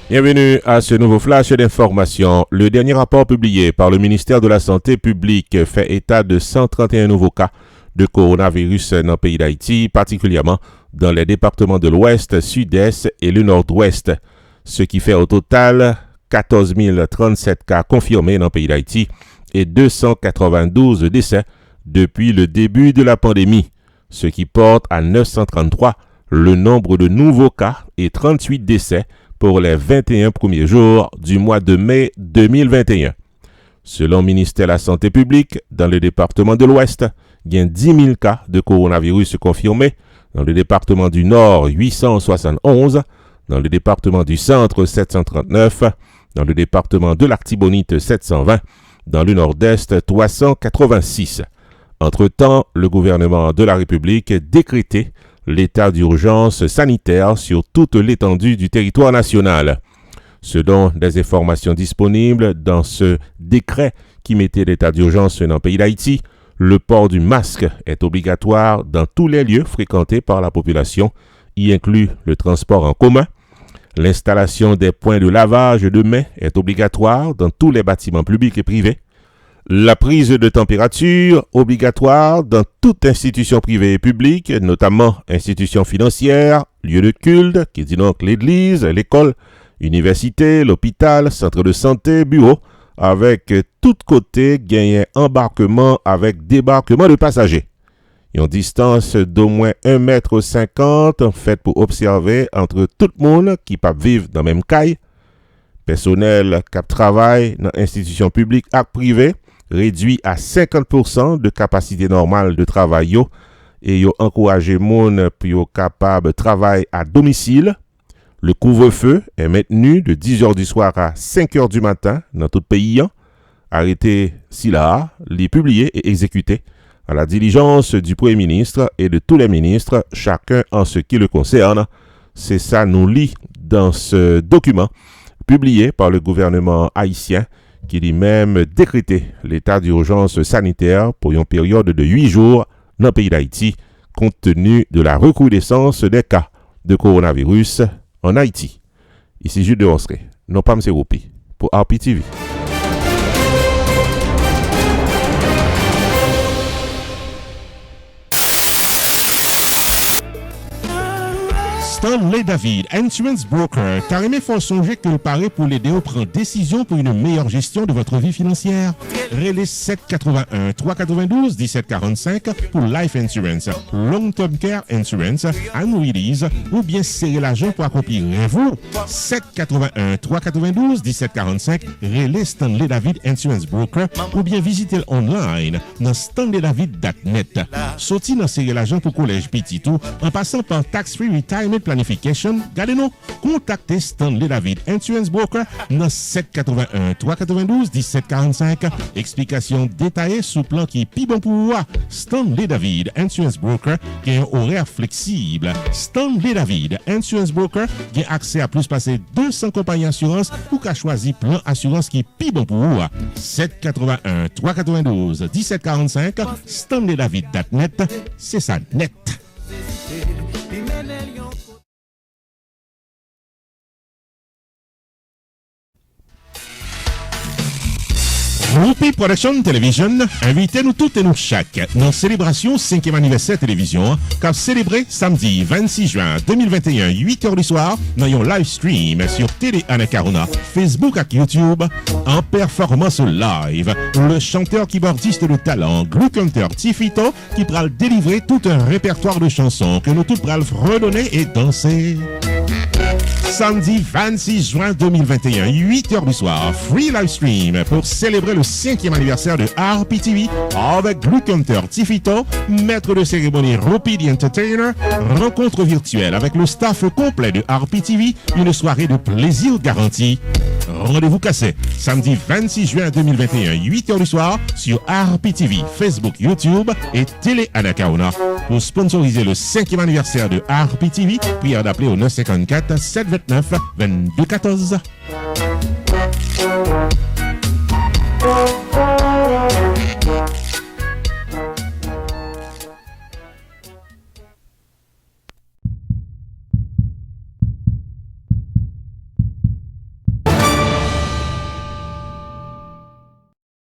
Bienvenue à ce nouveau flash d'information. Le dernier rapport publié par le ministère de la Santé publique fait état de 131 nouveaux cas de coronavirus dans le pays d'Haïti, particulièrement dans les départements de l'Ouest, Sud-Est et le Nord-Ouest, ce qui fait au total 14 037 cas confirmés dans le pays d'Haïti et 292 décès depuis le début de la pandémie, ce qui porte à 933 le nombre de nouveaux cas et 38 décès pour les 21 premiers jours du mois de mai 2021. Selon le ministère de la Santé publique, dans le département de l'Ouest, il y a 10 000 cas de coronavirus confirmés, dans le département du Nord, 871, dans le département du Centre, 739, dans le département de l'Artibonite, 720, dans le Nord-Est, 386. Entre-temps, le gouvernement de la République décrété l'état d'urgence sanitaire sur toute l'étendue du territoire national. Selon des informations disponibles dans ce décret qui mettait l'état d'urgence dans le pays d'Haïti, le port du masque est obligatoire dans tous les lieux fréquentés par la population, y inclut le transport en commun. L'installation des points de lavage de mains est obligatoire dans tous les bâtiments publics et privés. La prise de température obligatoire dans toute institution privée et publique, notamment institutions financières, lieux de culte, qui dit donc l'église, l'école, université, l'hôpital, centre de santé, bureau, avec tout côté gagné embarquement avec débarquement de passagers. Une distance d'au moins 1,50 m faite pour observer entre tout le monde qui peut vivre dans la même caille. Personnel qui travaille dans institutions publiques et privées réduit à 50% de capacité normale de travail yo, et yo encouragé moun pour yo capable travail à domicile. Le couvre-feu est maintenu de 10h du soir à 5h du matin dans tout le pays. Arrêté si là, les publié et exécuté à la diligence du Premier ministre et de tous les ministres, chacun en ce qui le concerne. C'est ça nous lit dans ce document publié par le gouvernement haïtien qui dit même décréter l'état d'urgence sanitaire pour une période de 8 jours dans le pays d'Haïti, compte tenu de la recrudescence des cas de coronavirus en Haïti. Ici Jules de Osré, non pas M. Roupi, pour RPTV. Stanley David, Insurance Broker, carrément faut songer que le pari pour l'aider à prendre décision pour une meilleure gestion de votre vie financière. Relais 781 392 1745 pour Life Insurance, Long Term Care Insurance, Annuities ou bien serrer l'argent pour accomplir vous. 781 392 1745, Relais Stanley David Insurance Broker ou bien visitez online dans stanleydavid.net. Sorti dans serrer l'argent pour collège Petitou en passant par Tax Free Retirement Planification, gardez-nous, contactez Stanley David Insurance Broker dans 781 392 1745. Explication détaillée sous plan qui est plus bon pour vous. Stanley David Insurance Broker qui a un horaire flexible. Stanley David Insurance Broker qui a accès à plus passer 200 compagnies d'assurance pour qu'à choisir plan assurance qui est plus bon pour vous. 781 392 1745. StanleyDavid.net, c'est ça net. Roupi Production Television invite nous toutes et nous chaque dans célébration 5e anniversaire télévision qu'a célébré samedi 26 juin 2021 8h du soir dans un live stream sur Télé Anacarona, Facebook et YouTube en performance live. Le chanteur keyboardiste de talent Glue Hunter Tifito qui pourra délivrer tout un répertoire de chansons que nous tous pourrons redonner et danser. Samedi 26 juin 2021, 8h du soir, free live stream pour célébrer le 5e anniversaire de RPTV avec Glue Hunter Tifito, maître de cérémonie Roupi the Entertainer, rencontre virtuelle avec le staff complet de RPTV, une soirée de plaisir garantie. Rendez-vous cassé, samedi 26 juin 2021, 8h du soir, sur RPTV, Facebook, YouTube et Télé Anacarona. Pour sponsoriser le 5e anniversaire de RPTV, prière d'appeler au 954 729 2214.